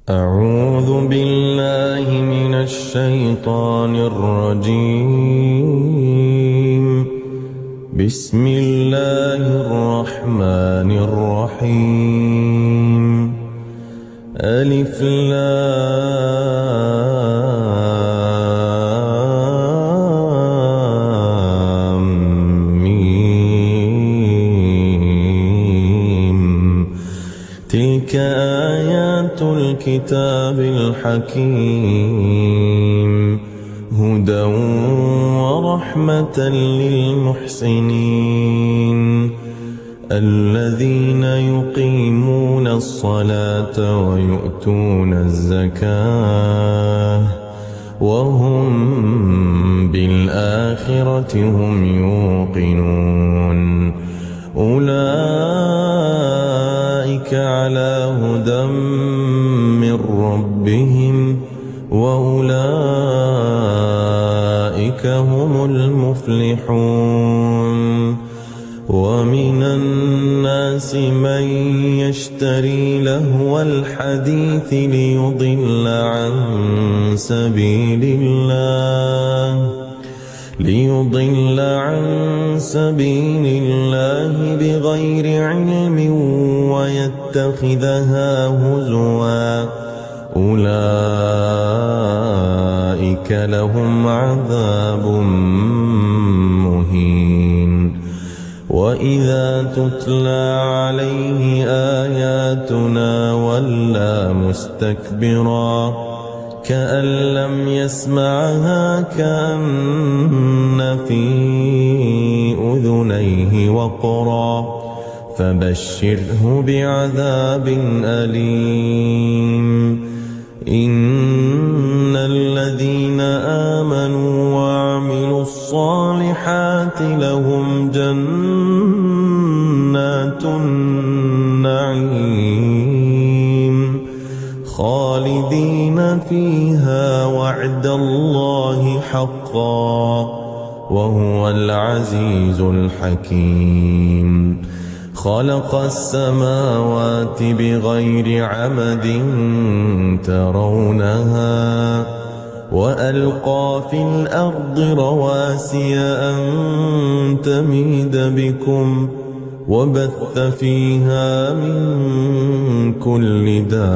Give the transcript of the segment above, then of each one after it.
أعوذ بالله من الشيطان الرجيم. بسم الله الرحمن الرحيم. ألف لام ميم. تلك آيات الكتاب الحكيم، هدى ورحمة للمحسنين الذين يقيمون الصلاة ويؤتون الزكاة وهم بالآخرة هم يوقنون. أولئك على هدى من ربهم وأولئك هم المفلحون. ومن الناس من يشتري لهو الحديث ليضل عن سبيل الله بغير علم ويتخذها هزوا. أولئك لهم عذاب مهين. وإذا تتلى عليه آياتنا ولى مستكبرا كأن لم يسمعها كأن في أذنيه وقرا فبشره بعذاب أليم. إن الذين آمنوا وعملوا الصالحات لهم جنات النعيم خالدين فيها وعد الله حقا وهو العزيز الحكيم. خلق السماوات بغير عمد ترونها وألقى في الأرض رواسي أن تميد بكم وبث فيها من كل دابة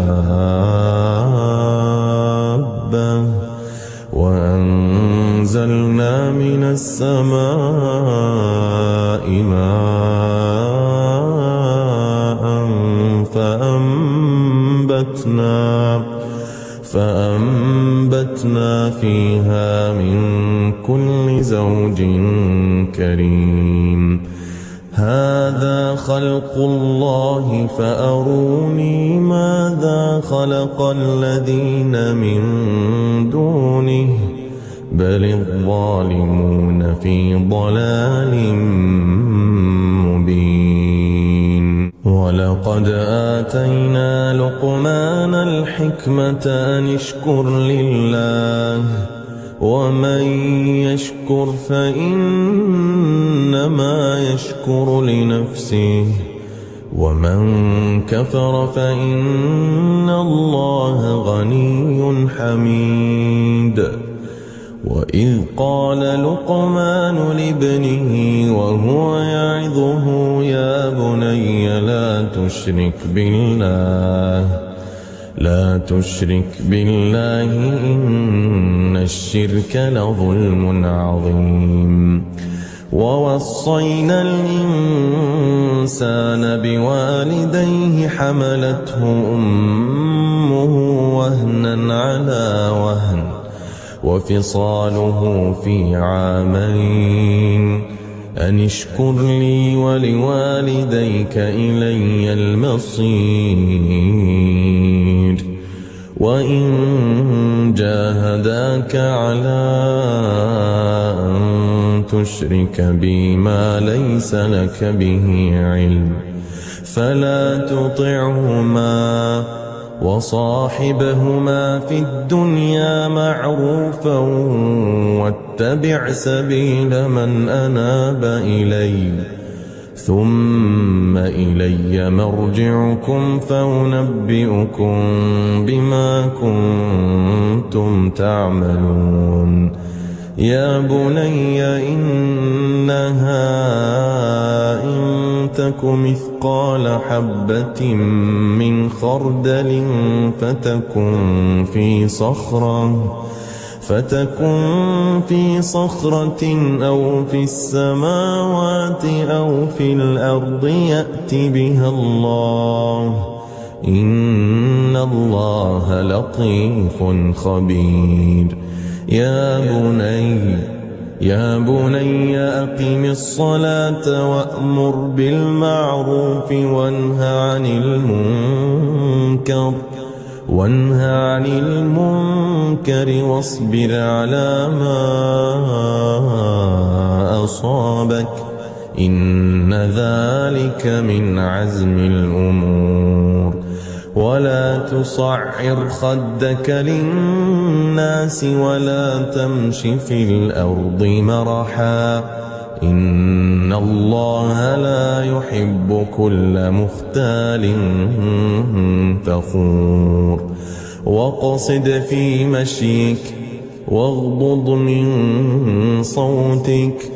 وأنزلنا من السماء ماء فأنبتنا فيها من كل زوج كريم. هذا خلق الله فأروني ماذا خلق الذين من دونه بل الظالمون في ضلال مبين. ولقد آتينا لقمان الحكمة أن اشكر لله ومن يشكر فإنما يشكر لنفسه ومن كفر فإن الله غني حميد. وإذ قال لقمان لابنه وهو يعظه يا بني لا تشرك بالله إن الشرك لظلم عظيم. ووصينا الإنسان بوالديه حملته أمه وهنا على وهن وفصاله في عامين أن اشكر لي ولوالديك إلي المصير. وإن جاهداك على أن تشرك بي ما ليس لك به علم فلا تطعهما وصاحبهما في الدنيا معروفا واتبع سبيل من أناب إلي ثم إلي مرجعكم فأنبئكم بما كنتم تعملون يا بني إنها إن تك مثقال حبة من خردل فتكن في صخرة أو في السماوات أو في الأرض يأت بها الله إن الله لطيف خبير يا بني أقم الصلاة وأمر بالمعروف وانه عن المنكر واصبر على ما أصابك إن ذلك من عزم الأمور ولا تصعر خدك للناس ولا تمش في الأرض مرحا إن الله لا يحب كل مختال فخور واقصد في مشيك واغضض من صوتك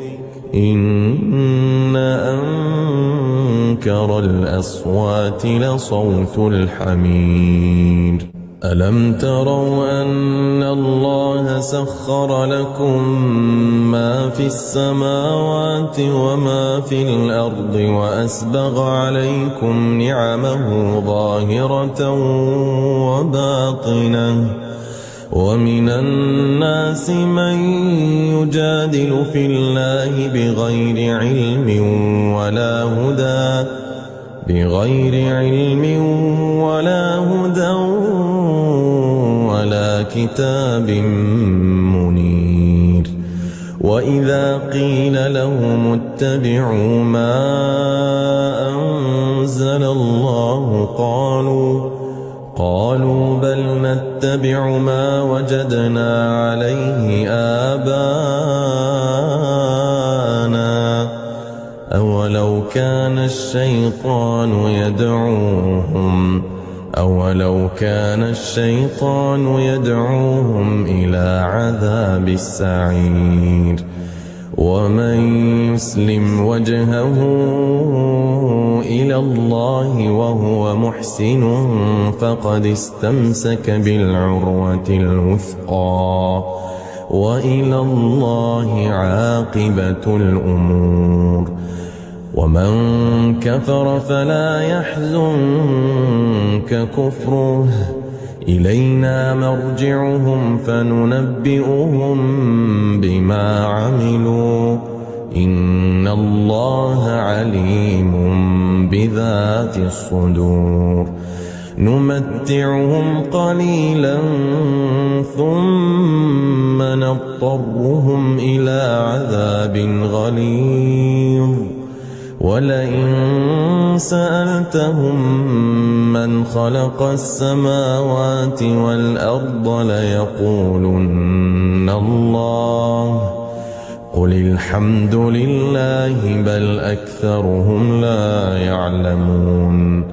إن أنكر الأصوات لصوت الحمير ألم تروا أن الله سخر لكم ما في السماوات وما في الأرض وأسبغ عليكم نعمه ظاهرة وباطنة ومن الناس من يجادل في الله بغير علم ولا هدى ولا كتاب منير وإذا قيل لهم اتبعوا ما أنزل الله قالوا بل نتبع ما وجدنا عليه آباءنا أولو كان الشيطان يدعوهم إلى عذاب السعير ومن يسلم وجهه إلى الله وهو محسن فقد استمسك بالعروة الوثقى وإلى الله عاقبة الأمور ومن كفر فلا يحزنك كفره إلينا مرجعهم فننبئهم بما عملوا إن الله عليم بذات الصدور نمتعهم قليلا ثم نضطرهم إلى عذاب غليظ ولئن سألتهم من خلق السماوات والأرض ليقولن الله قل الحمد لله بل أكثرهم لا يعلمون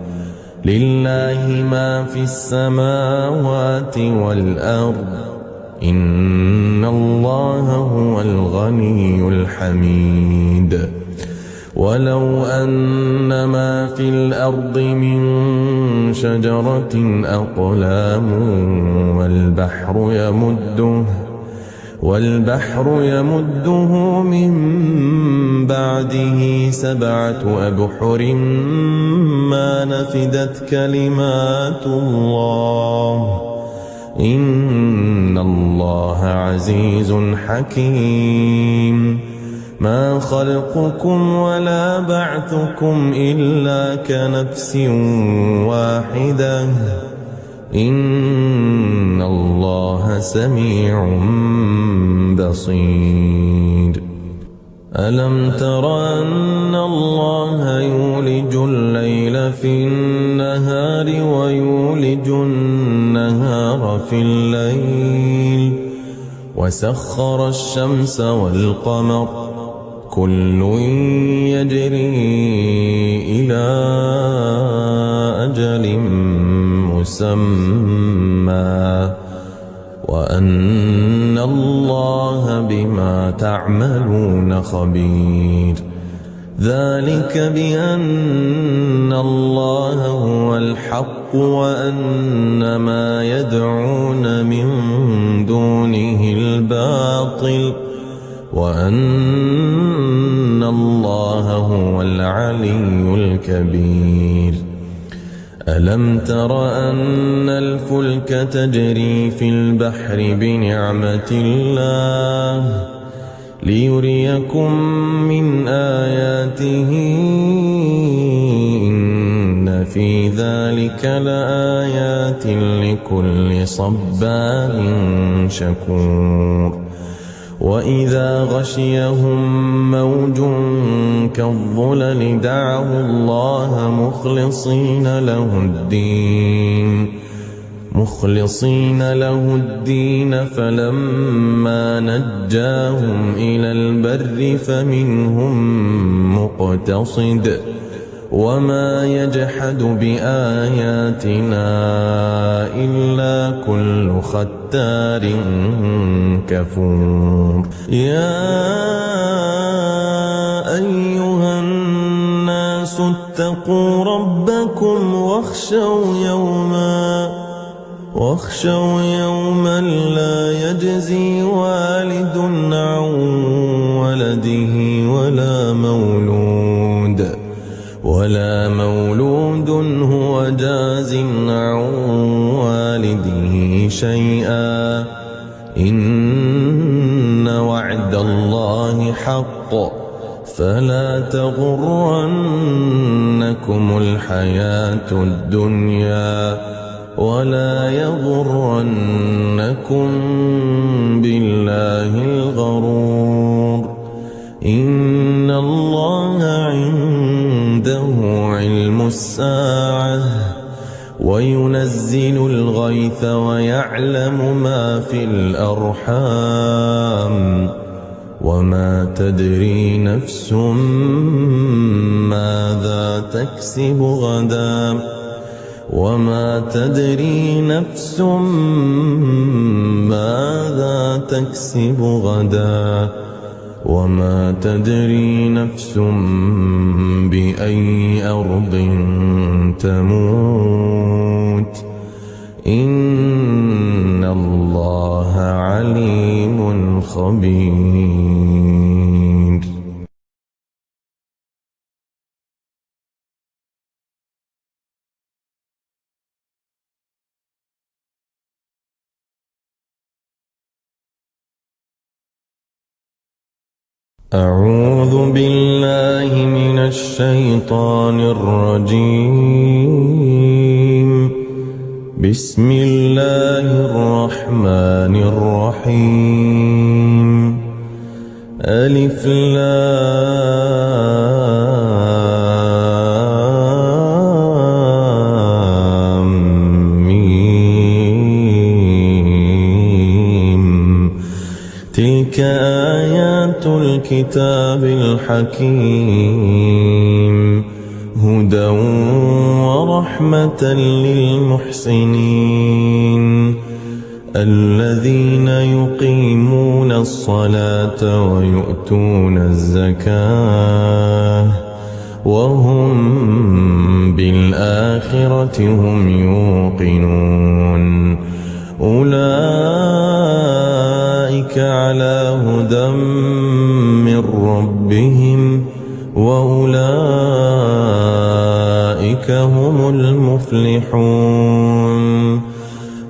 لله ما في السماوات والأرض إن الله هو الغني الحميد ولو أن ما في الأرض من شجرة أقلام والبحر يمده من بعده 7 أبحر ما نفدت كلمات الله إن الله عزيز حكيم ما خلقكم ولا بعثكم إلا كنفس واحدة إن الله سميع بصير ألم تر أن الله يولج الليل في النهار ويولج النهار في الليل وسخر الشمس والقمر كل يجري إلى أجل مسمى وأن الله بما تعملون خبير. ذلك بأن الله هو الحق وأن ما يدعون من دونه الباطل وأن الله هو العلي الكبير. ألم تر أن الفلك تجري في البحر بنعمة الله ليريكم من آياته إن في ذلك لآيات لكل صبار شكور. وإذا غشيهم موج كالظلل دعوا الله مخلصين له الدين فلما نجاهم إلى البر فمنهم مقتصد وما يجحد بآياتنا إلا كل ختار كفور. يا أيها الناس اتقوا ربكم واخشوا يوما لا يجزي والد عن ولده ولا مولود هو جاز عن والده شيئا إن وعد الله حق فلا تغرنكم الحياة الدنيا ولا يغرنكم بالله الغرور. إن الله عنده علم الساعة وينزل الغيث ويعلم ما في الأرحام وما تدري نفس ماذا تكسب غدا وما تدري نفس ماذا تكسب غدا وما تدري نفس بأي أرض تموت إن الله عليم خبير. أعوذ بالله من الشيطان الرجيم. بسم الله الرحمن الرحيم. ألف لام ميم. تلك آيات الكتاب الحكيم هدى ورحمة للمحسنين الذين يقيمون الصلاة ويؤتون الزكاة وهم بالآخرة هم يوقنون. أولئك على هدى من ربهم وأولئك هم المفلحون.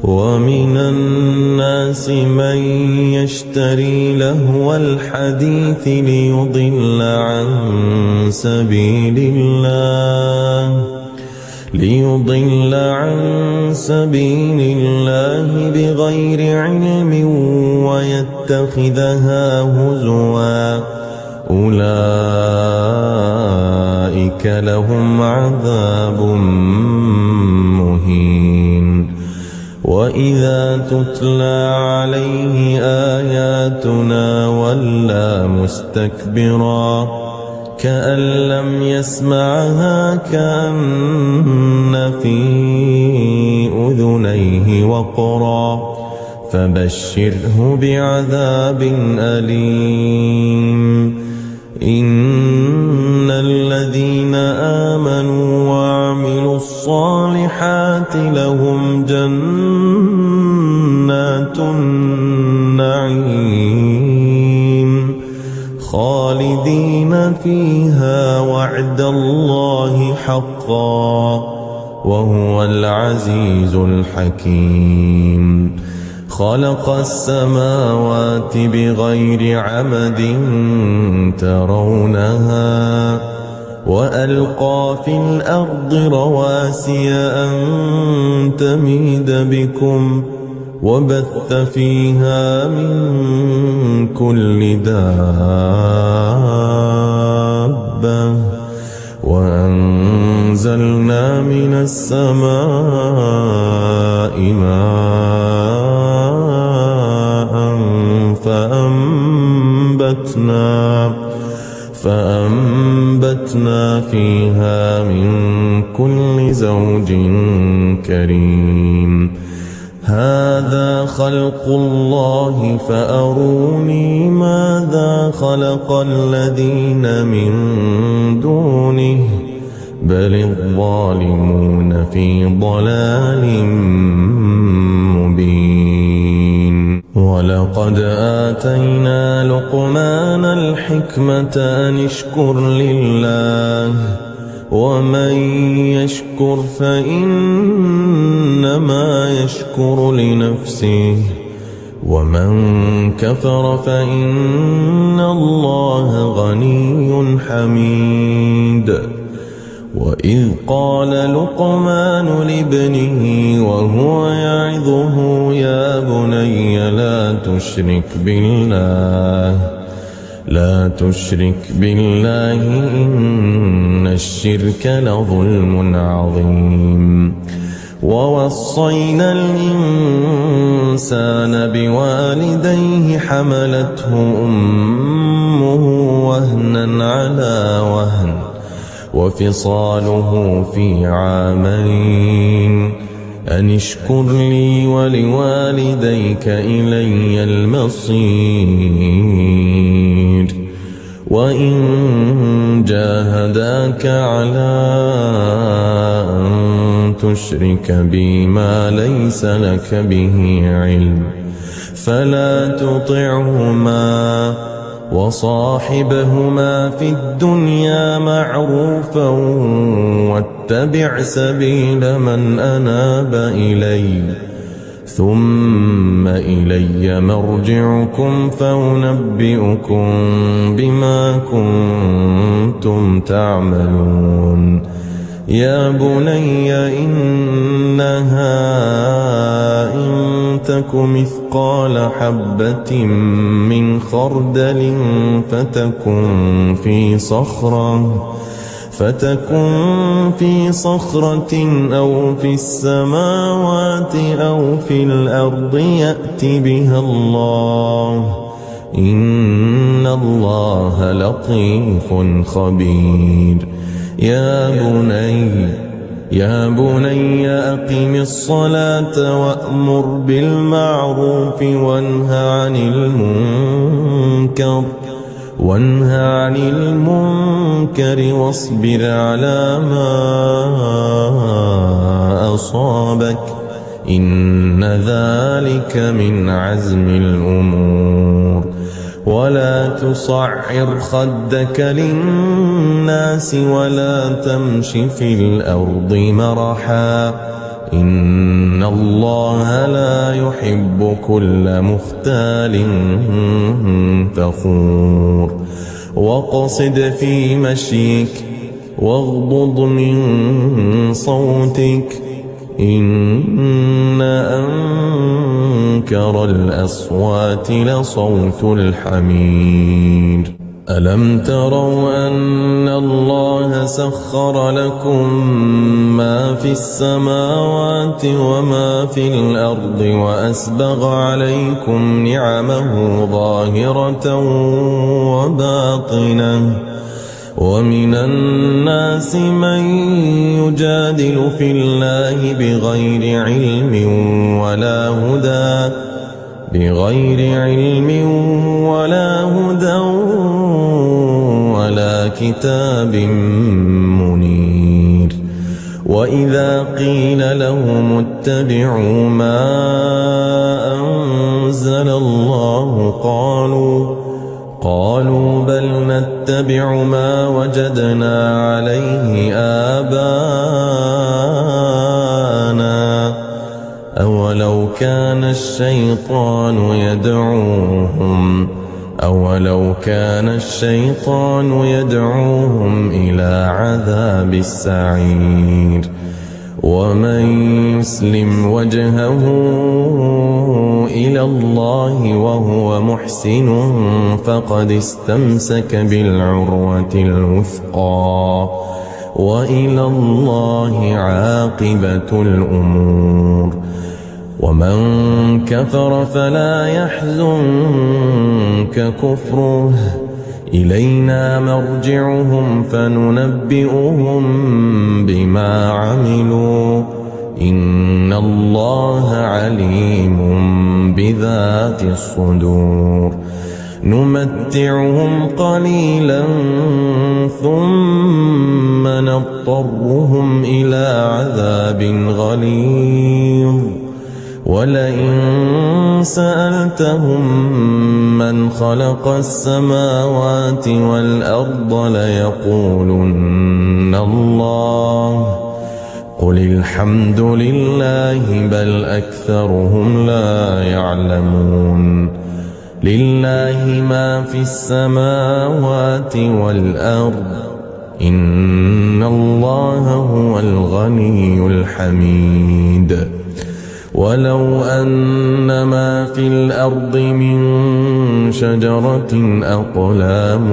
ومن الناس من يشتري لهو الحديث ليضل عن سبيل الله بغير علم ويتخذها هزوا أولئك لهم عذاب مهين. وإذا تتلى عليه آياتنا ولى مستكبرا كأن لم يسمعها كأن في أذنيه وقرا فبشره بعذاب أليم إن الذين آمنوا وعملوا الصالحات لهم جنات النعيم خالدين فيها وعد الله حقا وهو العزيز الحكيم خلق السماوات بغير عمد ترونها وألقى في الأرض رواسي أن تميد بكم وبث فيها من كل دابة وأنزلنا من السماء ماء فأنبتنا فيها من كل زوج كريم هذا خلق الله فأروني ماذا خلق الذين من دونه بل الظالمون في ضلال مبين ولقد آتينا لقمان الحكمة أن اشكر لله ومن يشكر فإنما يشكر لنفسه ومن كفر فإن الله غني حميد وإذ قال لقمان لابنه وهو يعظه يا بني لا تشرك بالله إن الشرك لظلم عظيم ووصينا الإنسان بوالديه حملته أمه وهنا على وهن وفصاله في عامين أن اشكر لي ولوالديك إلي المصير وإن جاهداك على أن تشرك بي ما ليس لك به علم فلا تطعهما وصاحبهما في الدنيا معروفا واتبع سبيل من أناب إلي ثم إلي مرجعكم فأنبئكم بما كنتم تعملون يا بني إنها إن تك مثقال حبة من خردل فتكن في صخرة أو في السماوات أو في الأرض يأت بها الله إن الله لطيف خبير يا بني أقم الصلاة وأمر بالمعروف وانهى عن المنكر واصبر على ما أصابك إن ذلك من عزم الأمور ولا تصعر خدك للناس ولا تمش في الأرض مرحا إن الله لا يحب كل مختال فخور واقصد في مشيك واغضض من صوتك إن أنكر الأصوات لصوت الحمير ألم تروا أن الله سخر لكم ما في السماوات وما في الأرض وأسبغ عليكم نعمه ظاهرة وباطنة ومن الناس من يجادل في الله بغير علم ولا هدى ولا كتاب منير. وإذا قيل لهم اتبعوا ما أنزل الله قالوا بل نتبع ما وجدنا عليه آباءنا أولو كان الشيطان يدعوهم إلى عذاب السعير. ومن يسلم وجهه إلى الله وهو محسن فقد استمسك بالعروة الوثقى وإلى الله عاقبة الأمور. ومن كفر فلا يحزنك كفره إلينا مرجعهم فننبئهم بما عملوا إن الله عليم بذات الصدور. نمتعهم قليلا ثم نضطرهم إلى عذاب غليظ. ولئن سألتهم من خلق السماوات والأرض ليقولن الله قل الحمد لله بل أكثرهم لا يعلمون. لله ما في السماوات والأرض إن الله هو الغني الحميد. ولو أن ما في الأرض من شجرة أقلام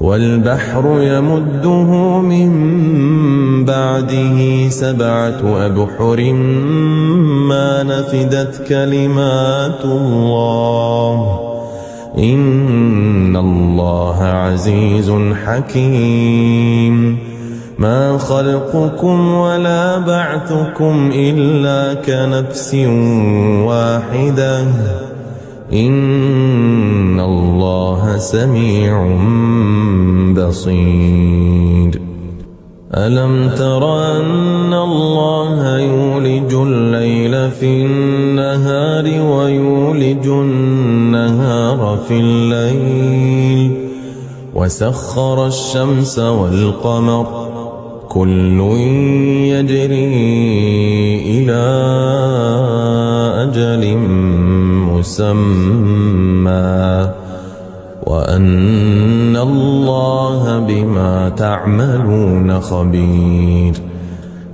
والبحر يمده من بعده 7 أبحر ما نفدت كلمات الله إن الله عزيز حكيم. ما خلقكم ولا بعثكم إلا كنفس واحدة إن الله سميع بصير. ألم تر أن الله يولج الليل في النهار ويولج النهار في الليل وسخر الشمس والقمر كل يجري إلى أجل مسمى وأن الله بما تعملون خبير.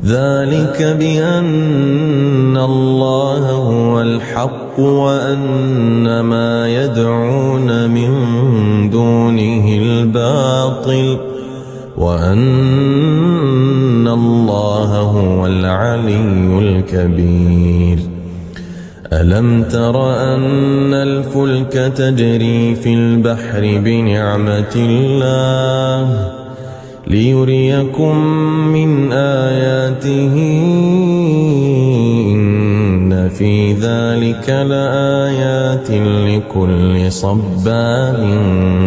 ذلك بأن الله هو الحق وأن ما يدعون من دونه الباطل وأن الله هو العلي الكبير. ألم تر أن الفلك تجري في البحر بنعمة الله ليريكم من آياته إن في ذلك لآيات لكل صبار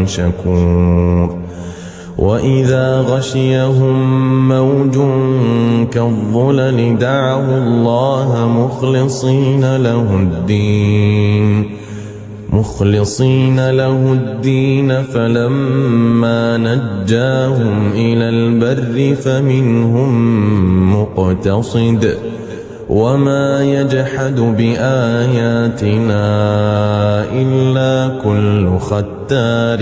شكور. وإذا غشيهم موج كالظلل دعوا الله مخلصين له الدين فلما نجاهم إلى البر فمنهم مقتصد وما يجحد بآياتنا إلا كل ختار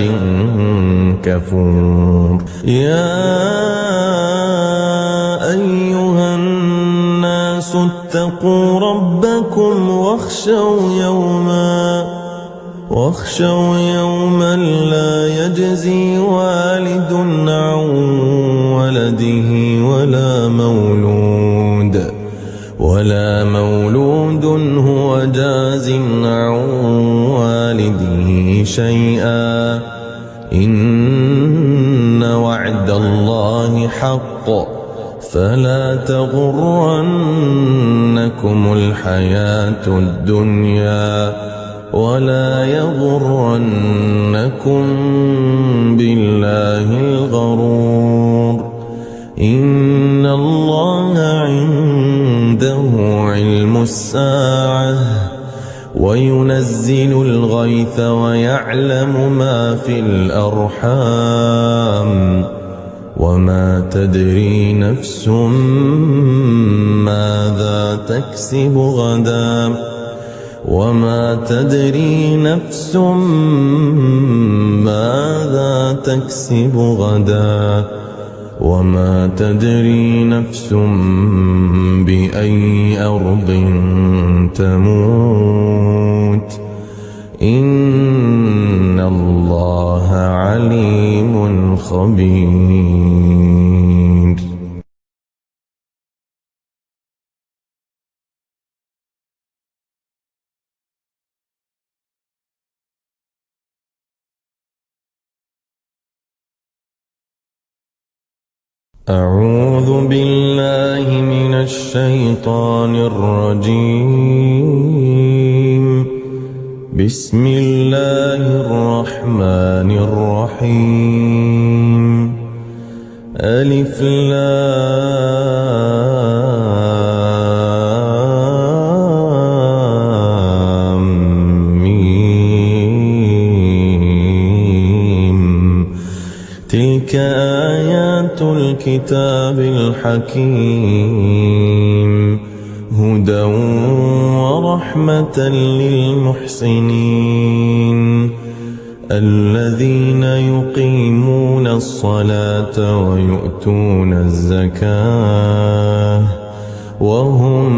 كفور. يا أيها الناس اتقوا ربكم واخشوا واخشوا يوما لا يجزي والد عن ولده ولا مولود هو جاز عن والده شيئا إن وعد الله حق فلا تغرنكم الحياة الدنيا ولا يغرنكم بالله الغرور إن الله عنده علم الساعة وينزل الغيث ويعلم ما في الأرحام وما تدري نفس ماذا تكسب غدا وما تدري نفس ماذا تكسب غدا وما تدري نفس بأي أرض تموت إن الله عليم خبير. أعوذ بالله من الشيطان الرجيم. بسم الله الرحمن الرحيم. ألف لام ميم. تلك آيات الكتاب الحكيم هدى ورحمة للمحسنين الذين يقيمون الصلاة ويؤتون الزكاة وهم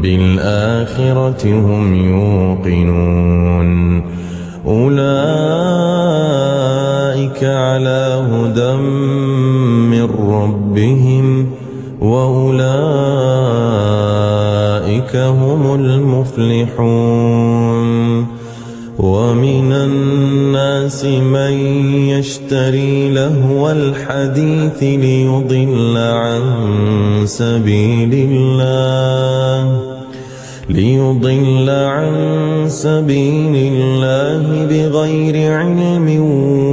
بالآخرة هم يوقنون أولئك على هدى من ربهم وأولئك هم المفلحون. ومن الناس من يشتري لهو الحديث ليضل عن سبيل الله بغير علم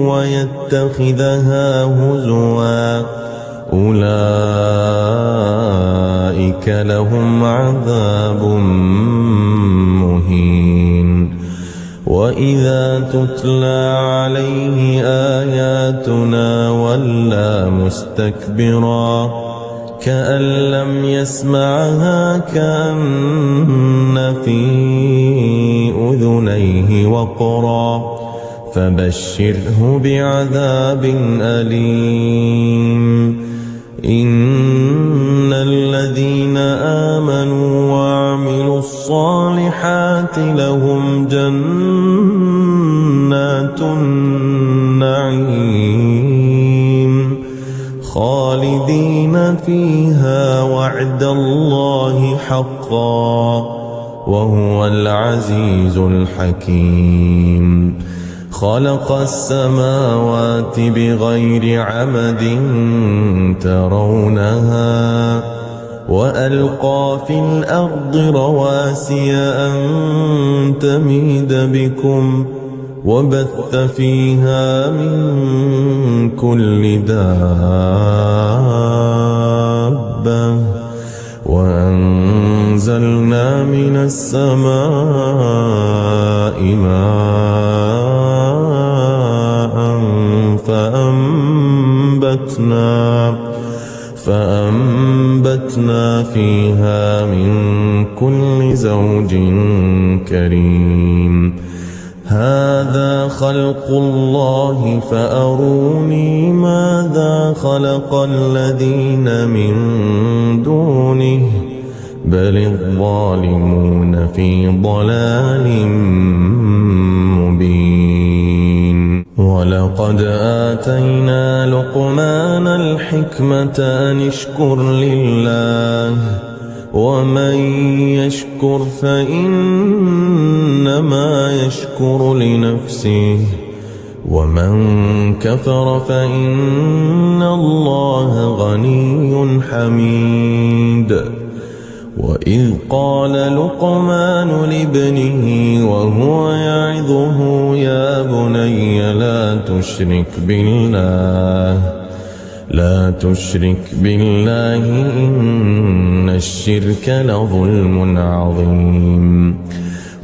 ويتخذها هزوا أولئك لهم عذاب مهين. وإذا تتلى عليه آياتنا ولى مستكبرا كأن لم يسمعها كأن في أذنيه وقرا فبشره بعذاب أليم. إن الذين آمنوا وعملوا الصالحات لهم جنات النعيم خالدين فيها وعد الله حقا وهو العزيز الحكيم. خلق السماوات بغير عمد ترونها وألقى في الأرض رواسي أن تميد بكم وبث فيها من كل دابة وأنزلنا من السماء ماء فأنبتنا فيها من كل زوج كريم. هذا خلق الله فأروني ماذا خلق الذين من دونه بل الظالمون في ضلال ولقد آتينا لقمان الحكمة أن اشكر لله ومن يشكر فإنما يشكر لنفسه ومن كفر فإن الله غني حميد. وإذ قال لقمان لابنه وهو يعظه يا بني لا تشرك بالله إن الشرك لظلم عظيم.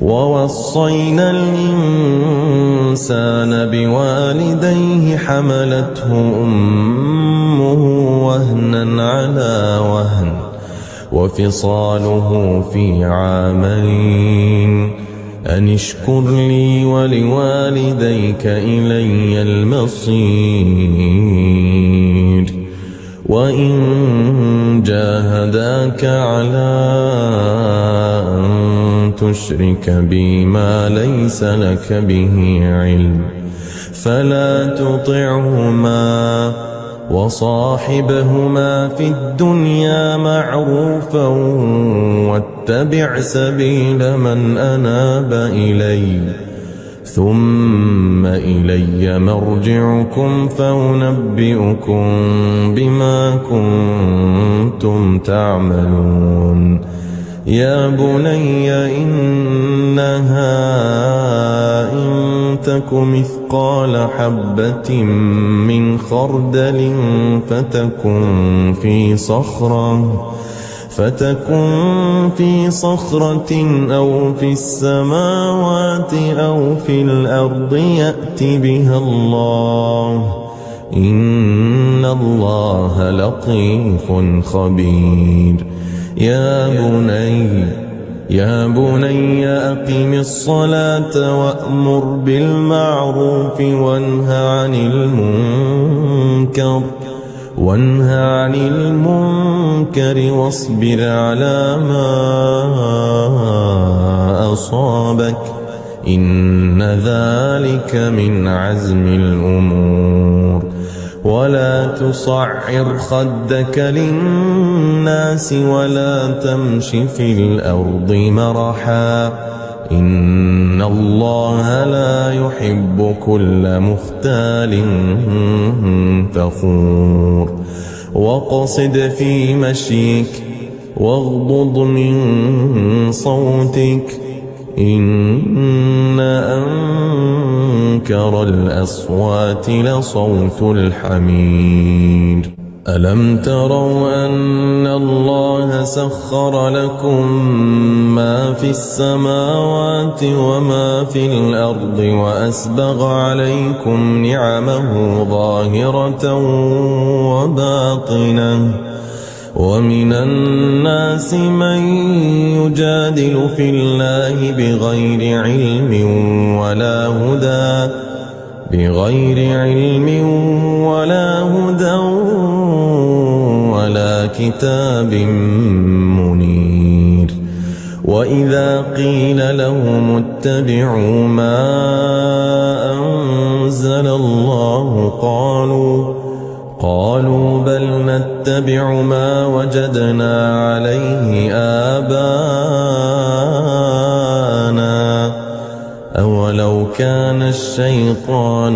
ووصينا الإنسان بوالديه حملته أمه وهنا على وهن وفصاله في عامين أن اشكر لي ولوالديك إلي المصير. وإن جاهداك على أن تشرك بي ما ليس لك به علم فلا تطعهما وصاحبهما في الدنيا معروفا واتبع سبيل من أناب إلي ثم إلي مرجعكم فأنبئكم بما كنتم تعملون. يا بني إنها إن تك مثقال حبة من خردل فتكن في صخرة أو في السماوات أو في الأرض يأت بها الله إن الله لطيف خبير. يا بني أقم الصلاة وأمر بالمعروف وانهى عن المنكر واصبر على ما أصابك إن ذلك من عزم الأمور. ولا تصعر خدك للناس ولا تمش في الأرض مرحا إن الله لا يحب كل مختال فخور. واقصد في مشيك واغضض من صوتك إن أنكر الأصوات لصوت الحمير. ألم تروا أن الله سخر لكم ما في السماوات وما في الأرض وأسبغ عليكم نعمه ظاهرة وباطنة ومن الناس من يجادل في الله بغير علم ولا هدى ولا كتاب منير. وإذا قيل لهم اتبعوا ما أنزل الله قالوا بل نتبع ما وجدنا عليه آباءنا أولو كان الشيطان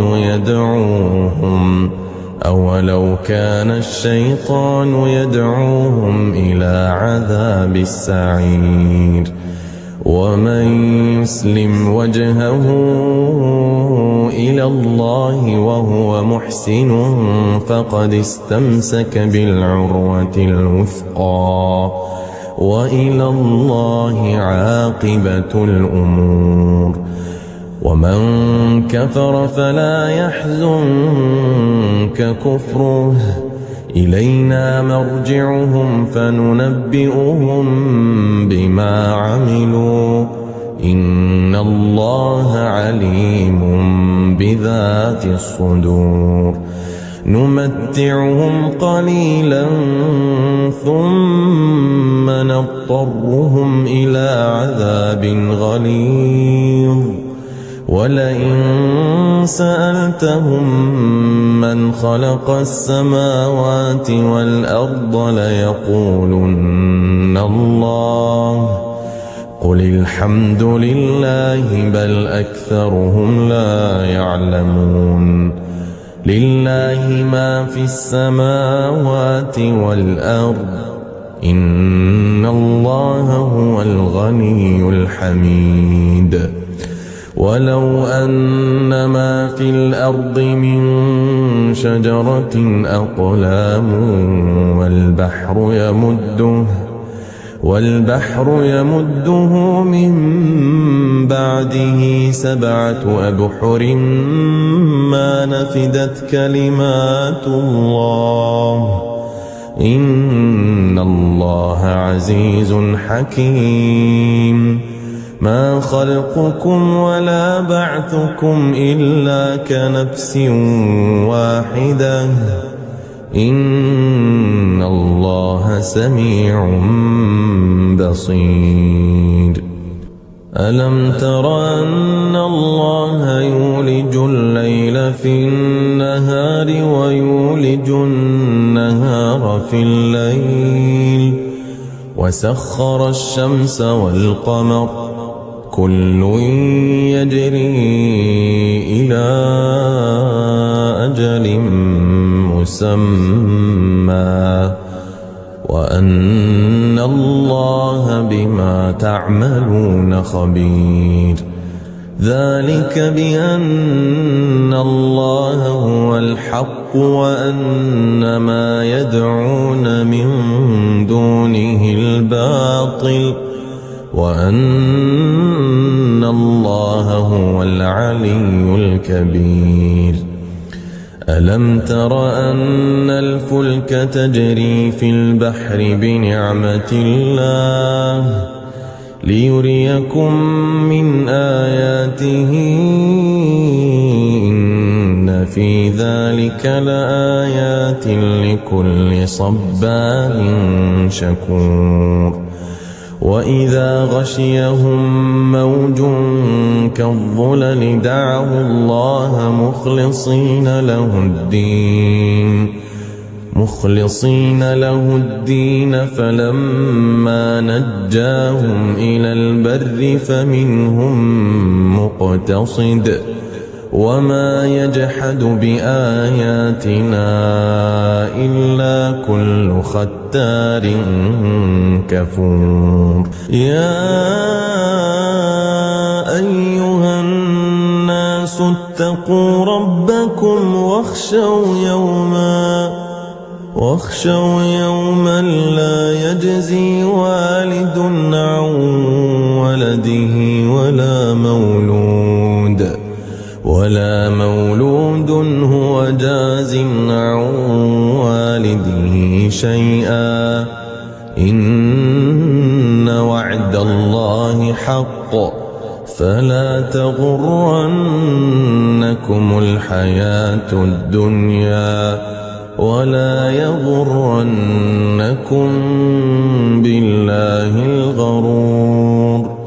يدعوهم إلى عذاب السعير. ومن يسلم وجهه إلى الله وهو محسن فقد استمسك بالعروة الوثقى وإلى الله عاقبة الأمور. ومن كفر فلا يحزنك كفره إلينا مرجعهم فننبئهم بما عملوا إن الله عليم بذات الصدور. نمتعهم قليلا ثم نضطرهم إلى عذاب غليظ ولئن سألتهم من خلق السماوات والأرض ليقولن الله قل الحمد لله بل أكثرهم لا يعلمون لله ما في السماوات والأرض إن الله هو الغني الحميد ولو أن ما في الأرض من شجرة أقلام والبحر يمده من بعده 7 أبحر ما نفدت كلمات الله إن الله عزيز حكيم ما خلقكم ولا بعثكم إلا كنفس واحدة إن الله سميع بصير ألم تر أن الله يولج الليل في النهار ويولج النهار في الليل وسخر الشمس والقمر كل يجري إلى أجل مسمى وأن الله بما تعملون خبير ذلك بأن الله هو الحق وأن ما يدعون من دونه الباطل وأن الله هو العلي الكبير ألم تر أن الفلك تجري في البحر بنعمة الله ليريكم من آياته إن في ذلك لآيات لكل صبار شكور وإذا غشيهم موج كالظلل دعوا الله مخلصين له الدين فلما نجاهم إلى البر فمنهم مقتصد وما يجحد بآياتنا إلا كل ختار كفور يا أيها الناس اتقوا ربكم واخشوا يوما لا يجزي والد عن ولده ولا مولود هو جاز عن والده شيئا إن وعد الله حق فلا تغرنكم الحياة الدنيا ولا يغرنكم بالله الغرور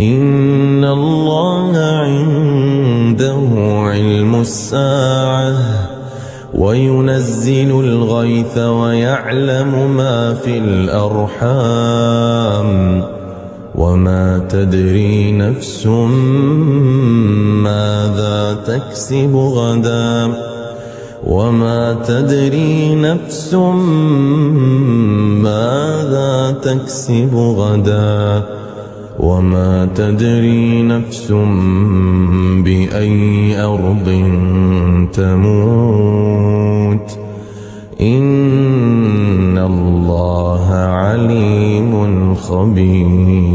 إن الله عنده علم الساعة وينزل الغيث ويعلم ما في الأرحام وما تدري نفس ماذا تكسب غدا وما تدري نفس ماذا تكسب غدا وما تدري نفس بأي أرض تموت إن الله عليم خبير